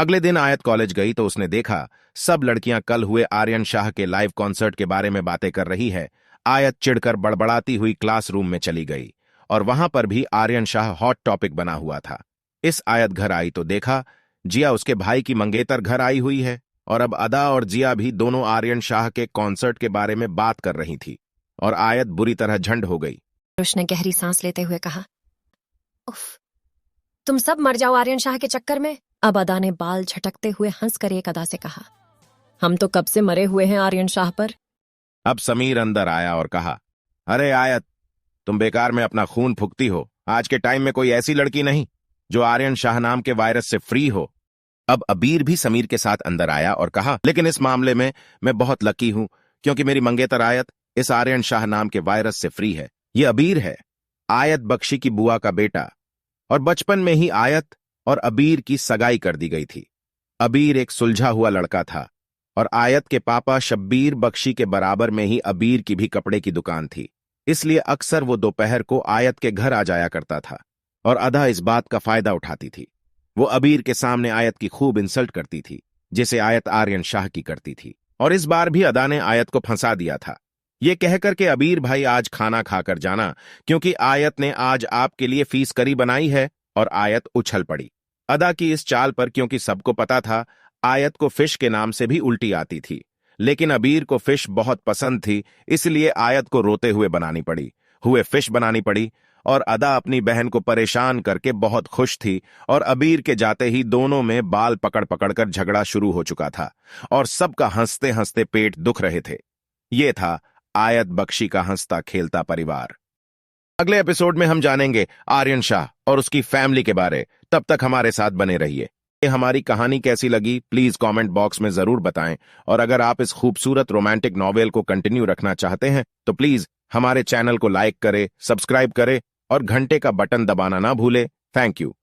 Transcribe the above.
अगले दिन आयत कॉलेज गई तो उसने देखा सब लड़कियां कल हुए आर्यन शाह के लाइव कॉन्सर्ट के बारे में बातें कर रही है। आयत चिढ़कर बड़बड़ाती हुई क्लासरूम में चली गई और वहां पर भी आर्यन शाह हॉट टॉपिक बना हुआ था। इस आयत घर आई तो देखा जिया उसके भाई की मंगेतर घर आई हुई है और अब अदा और जिया भी दोनों आर्यन शाह के कॉन्सर्ट के बारे में बात कर रही थी और आयत बुरी तरह झंड हो गई। उसने गहरी सांस लेते हुए कहा, उफ, तुम सब मर जाओ आर्यन शाह के चक्कर में। अब अदा ने बाल झटकते हुए हंसकर एक अदा से कहा, हम तो कब से मरे हुए हैं आर्यन शाह पर। अब समीर अंदर आया और कहा, अरे आयत, तुम बेकार में अपना खून फूकती हो। आज के टाइम में कोई ऐसी लड़की नहीं जो आर्यन शाह नाम के वायरस से फ्री हो। अब अबीर भी समीर के साथ अंदर आया और कहा, लेकिन इस मामले में मैं बहुत लकी हूं क्योंकि मेरी मंगेतर आयत इस आर्यन शाह नाम के वायरस से फ्री है। ये अबीर है, आयत बख्शी की बुआ का बेटा, और बचपन में ही आयत और अबीर की सगाई कर दी गई थी। अबीर एक सुलझा हुआ लड़का था और आयत के पापा शब्बीर बख्शी के बराबर में ही अबीर की भी कपड़े की दुकान थी, इसलिए अक्सर वो दोपहर को आयत के घर आ जाया करता था और अदा इस बात का फायदा उठाती थी। वो अबीर के सामने आयत की खूब इंसल्ट करती थी जिसे आयत आर्यन शाह की करती थी, और इस बार भी अदा ने आयत को फंसा दिया था ये कहकर के, अबीर भाई आज खाना खाकर जाना क्योंकि आयत ने आज आपके लिए फीस करी बनाई है। और आयत उछल पड़ी अदा की इस चाल पर क्योंकि सबको पता था आयत को फिश के नाम से भी उल्टी आती थी, लेकिन अबीर को फिश बहुत पसंद थी, इसलिए आयत को रोते हुए फिश बनानी पड़ी। और अदा अपनी बहन को परेशान करके बहुत खुश थी और अबीर के जाते ही दोनों में बाल पकड़ पकड़ कर झगड़ा शुरू हो चुका था और सबका हंसते हंसते पेट दुख रहे थे। ये था आयत बख्शी का हंसता खेलता परिवार। अगले एपिसोड में हम जानेंगे आर्यन शाह और उसकी फैमिली के बारे। तब तक हमारे साथ बने रहिए। ये हमारी कहानी कैसी लगी प्लीज कमेंट बॉक्स में जरूर बताएं, और अगर आप इस खूबसूरत रोमांटिक नॉवेल को कंटिन्यू रखना चाहते हैं तो प्लीज हमारे चैनल को लाइक करें, सब्सक्राइब करें और घंटे का बटन दबाना ना भूलें। Thank you.